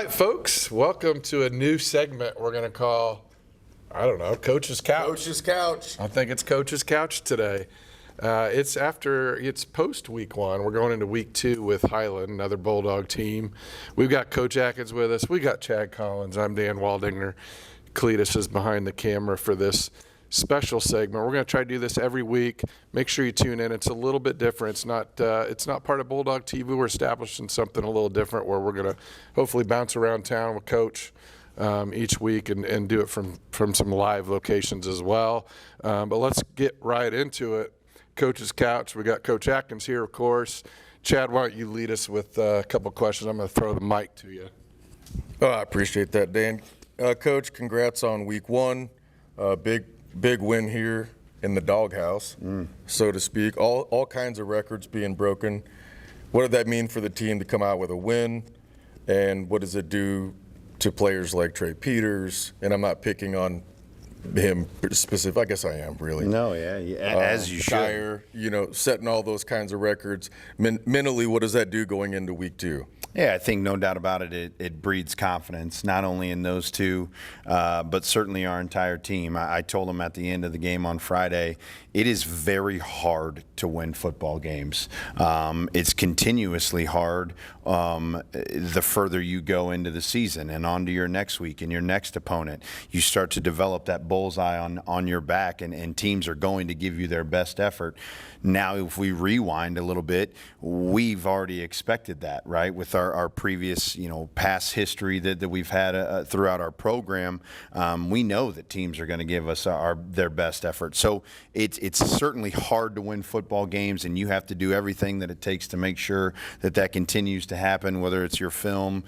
right, folks, welcome to a new segment we're going to call, I don't know, Coach's Couch. Coach's Couch. I think it's Coach's Couch today. It's post week one. We're going into week two with Highland, another Bulldog team. We've got Coach Adkins with us. We got Chad Collins. I'm Dan Waldinger. Cletus is behind the camera for this special segment. We're going to try to do this every week. Make sure you tune in. It's a little bit different. It's not part of Bulldog TV. We're establishing something a little different where we're going to hopefully bounce around town with Coach each week and do it from some live locations as well. But let's get right into it. Coach's Couch. We got Coach Adkins here, of course. Chad, why don't you lead us with a couple questions? I'm going to throw the mic to you. Oh, I appreciate that, Dan. Coach, congrats on week one. Big win here in the doghouse, so to speak. All kinds of records being broken. What did that mean for the team to come out with a win? And what does it do to players like Trey Peters? And I'm not picking on him specific. I guess I am, really. No, yeah, as you should. Shire, setting all those kinds of records. Mentally, what does that do going into week two? Yeah, I think no doubt about it, it breeds confidence, not only in those two, but certainly our entire team. I told them at the end of the game on Friday, it is very hard to win football games. It's continuously hard the further you go into the season and on to your next week and your next opponent. You start to develop that bullseye on your back, and teams are going to give you their best effort. Now, if we rewind a little bit, we've already expected that, right? With our previous, past history that we've had throughout our program, we know that teams are going to give us their best effort. So it's certainly hard to win football games, and you have to do everything that it takes to make sure that continues to happen, whether it's your film,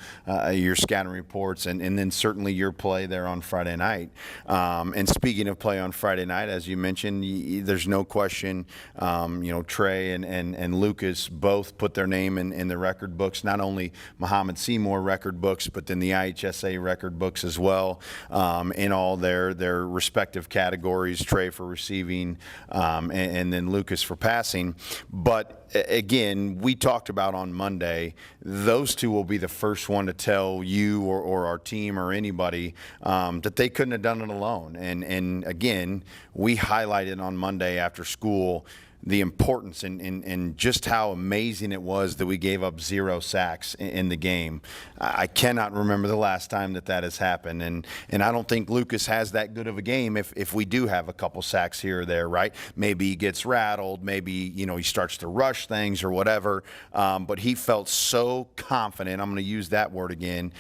your scouting reports, and then certainly your play there on Friday night. And speaking of play on Friday night, as you mentioned, there's no question, Trey and Lucas both put their name in the record books, not only Muhammad Seymour record books, but then the IHSA record books as well, in all their respective categories, Trey for receiving, and then Lucas for passing. But again, we talked about on Monday, those two will be the first one to tell you or our team or anybody that they couldn't have done it alone. And again, we highlighted on Monday after school the importance and just how amazing it was that we gave up 0 sacks in the game. I cannot remember the last time that has happened, and I don't think Lucas has that good of a game if we do have a couple sacks here or there, right? Maybe he gets rattled, maybe he starts to rush things or whatever, but he felt so confident, I'm going to use that word again,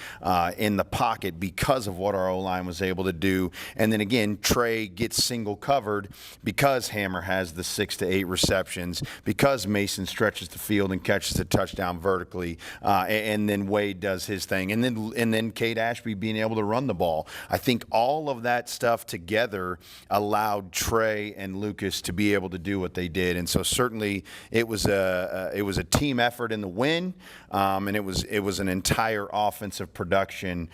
in the pocket because of what our O-line was able to do. And then again, Trey gets single covered because Hammer has the 6 to 8 receptions, because Mason stretches the field and catches the touchdown vertically, and then Wade does his thing, and then Cade Ashby being able to run the ball. I think all of that stuff together allowed Trey and Lucas to be able to do what they did, and so certainly it was a team effort in the win, and it was an entire offensive production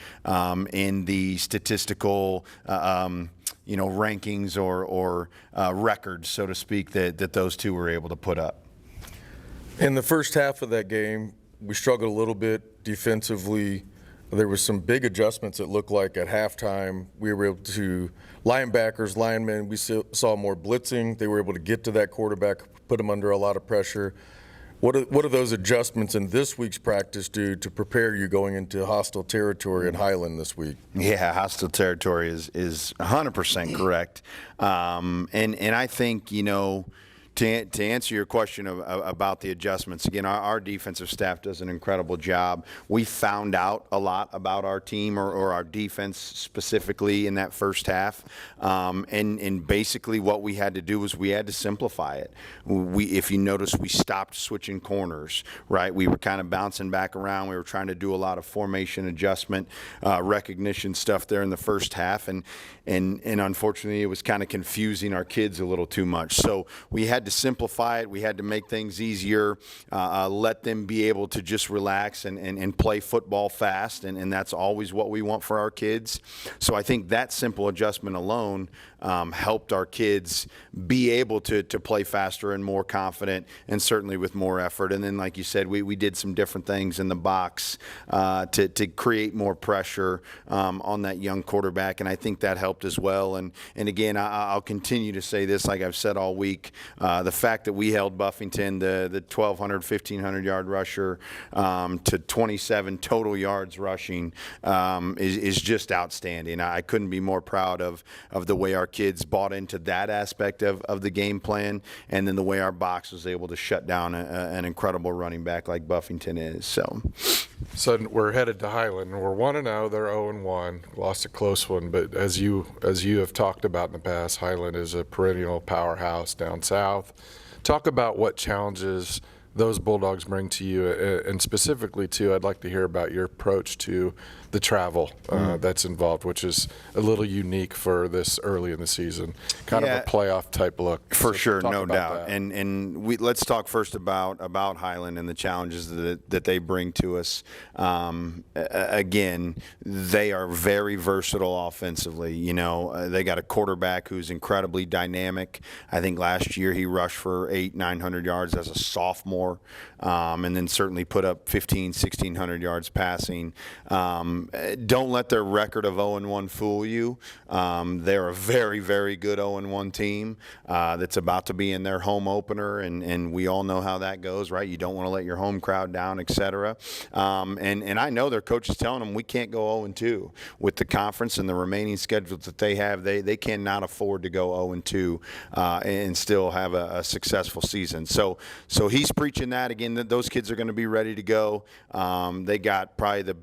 in the statistical rankings or records, so to speak, that those two were able to put up. In the first half of that game, we struggled a little bit defensively. There was some big adjustments, it looked like, at halftime. We were able to, linebackers, linemen, we saw more blitzing. They were able to get to that quarterback, put him under a lot of pressure. What do those adjustments in this week's practice do to prepare you going into hostile territory in Highland this week? Yeah, hostile territory is 100% correct. And I think, to answer your question about the adjustments, again, our defensive staff does an incredible job. We found out a lot about our team or our defense specifically in that first half. And basically what we had to do was we had to simplify it. If you notice, we stopped switching corners, right? We were kind of bouncing back around. We were trying to do a lot of formation adjustment, recognition stuff there in the first half. And unfortunately, it was kind of confusing our kids a little too much. So we had had to simplify it. We had to make things easier, let them be able to just relax and play football fast, and that's always what we want for our kids. So I think that simple adjustment alone helped our kids be able to play faster and more confident, and certainly with more effort. And then, like you said, we did some different things in the box to create more pressure on that young quarterback, and I think that helped as well. And again, I'll continue to say this, like I've said all week, the fact that we held Buffington, the 1,200, 1,500 yard rusher, to 27 total yards rushing is just outstanding. I couldn't be more proud of the way our kids bought into that aspect of the game plan, and then the way our box was able to shut down an incredible running back like Buffington is. So we're headed to Highland. We're 1-0. They're 0-1. Lost a close one, but as you have talked about in the past, Highland is a perennial powerhouse down south. Talk about what challenges those Bulldogs bring to you, and specifically too, I'd like to hear about your approach to the travel that's involved, which is a little unique for this early in the season, kind of a playoff type look. For sure, no that. doubt. And let's talk first about Highland and the challenges that they bring to us. Again, they are very versatile offensively. You know, they got a quarterback who's incredibly dynamic. I think last year he rushed for 800-900 yards as a sophomore, and then certainly put up 1,500-1,600 yards passing. Don't let their record of 0-1 fool you. They're a very, very good 0-1 team that's about to be in their home opener, and we all know how that goes, right? You don't want to let your home crowd down, et cetera. And I know their coach is telling them we can't go 0-2 with the conference and the remaining schedules that they have. They cannot afford to go 0-2 and still have a successful season. So he's preaching that. Again, those kids are going to be ready to go. They got probably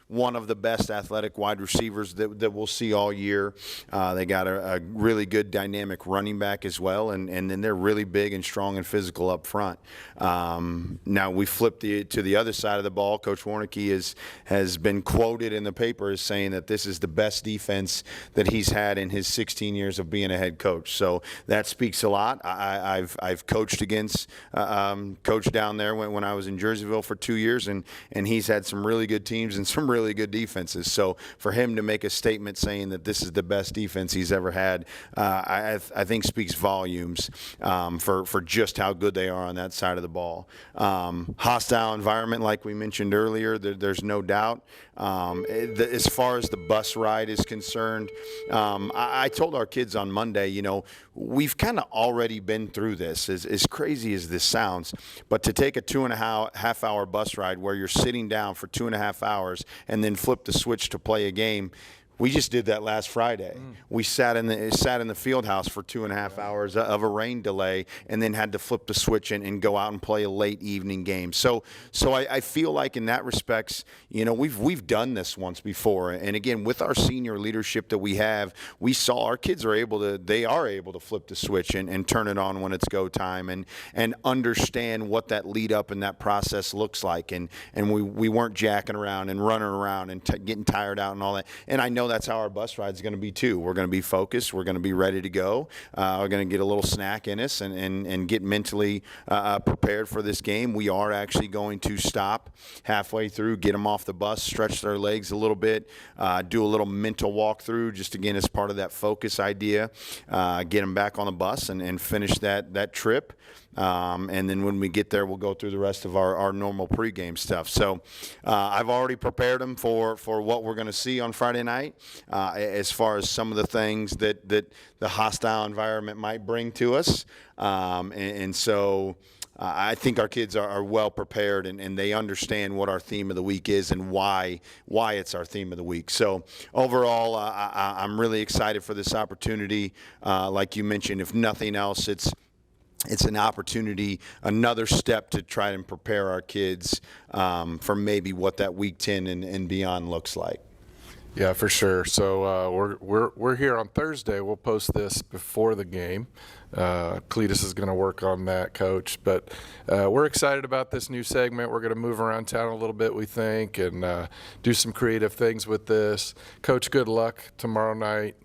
one of the best athletic wide receivers that we'll see all year. They got a really good dynamic running back as well, and then they're really big and strong and physical up front. Now we flip to the other side of the ball. Coach Warnke has been quoted in the paper as saying that this is the best defense that he's had in his 16 years of being a head coach. So that speaks a lot. I've coached against coach down there when I was in Jerseyville for 2 years, and he's had some really good teams and some really good defenses. So for him to make a statement saying that this is the best defense he's ever had, I think speaks volumes for just how good they are on that side of the ball. Hostile environment, like we mentioned earlier, there's no doubt. As far as the bus ride is concerned, I told our kids on Monday, you know, we've kind of already been through this, as crazy as this sounds, but to take a 2.5 hour bus ride where you're sitting down for 2.5 hours and then flip the switch to play a game. We just did that last Friday. We sat in the field house for 2.5 hours of a rain delay, and then had to flip the switch and go out and play a late evening game. So I feel like in that respects, you know, we've done this once before. And again, with our senior leadership that we have, we saw our kids are able to flip the switch and turn it on when it's go time, and understand what that lead up and that process looks like. And we weren't jacking around and running around and getting tired out and all that. And I know that's how our bus ride is going to be too. We're going to be focused. We're going to be ready to go. We're going to get a little snack in us and get mentally prepared for this game. We are actually going to stop halfway through, get them off the bus, stretch their legs a little bit, do a little mental walkthrough, just again as part of that focus idea, get them back on the bus and finish that trip. And then when we get there, we'll go through the rest of our normal pregame stuff. So I've already prepared them for what we're going to see on Friday night, as far as some of the things that the hostile environment might bring to us. And so I think our kids are well prepared, and they understand what our theme of the week is and why it's our theme of the week. So overall, I'm really excited for this opportunity. Like you mentioned, if nothing else, it's an opportunity, another step to try and prepare our kids for maybe what that week 10 and beyond looks like. Yeah, for sure. So we're here on Thursday. We'll post this before the game. Cletus is going to work on that, Coach. But we're excited about this new segment. We're going to move around town a little bit, we think, and do some creative things with this. Coach, good luck tomorrow night.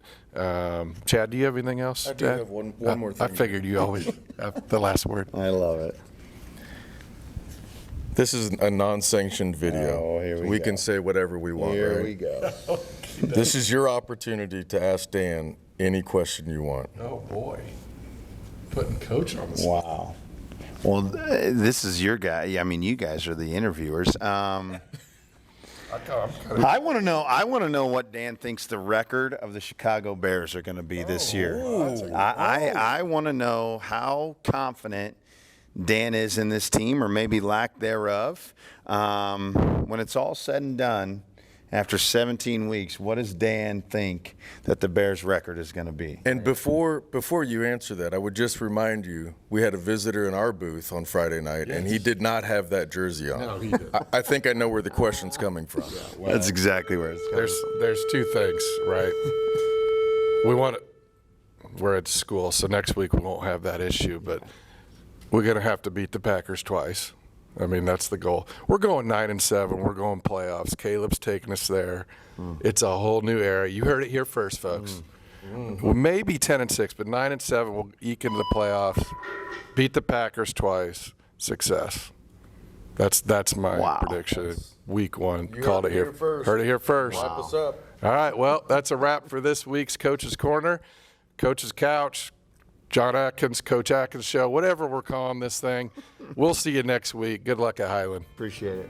Chad, do you have anything else? I do have one more thing. I figured you always have the last word. I love it. This is a non-sanctioned video. Oh, here we go. can say whatever we want, Here right? we go. This is your opportunity to ask Dan any question you want. Oh, boy. Putting Coach on the spot. Wow. Well, this is your guy. I mean, you guys are the interviewers. I want to know. I want to know what Dan thinks the record of the Chicago Bears are going to be this year. I want to know how confident Dan is in this team, or maybe lack thereof. When it's all said and done, after 17 weeks, what does Dan think that the Bears' record is going to be? And before you answer that, I would just remind you, we had a visitor in our booth on Friday night, and he did not have that jersey on. No, he didn't. I think I know where the question's coming from. Well, That's exactly where it's coming from. there's two things, right? We're at school, so next week we won't have that issue, but we're going to have to beat the Packers twice. I mean, that's the goal. We're going 9-7. We're going playoffs. Caleb's taking us there. It's a whole new era. You heard it here first, folks. Well, maybe 10-6, but 9-7. We'll eke into the playoffs. Beat the Packers twice. Success. That's my prediction. Week 1. Called it here. Heard it here first. Wrap us up. All right. Well, that's a wrap for this week's Coach's Corner, Coach's Couch. Jon Adkins, Coach Atkins Show, whatever we're calling this thing. We'll see you next week. Good luck at Highland. Appreciate it.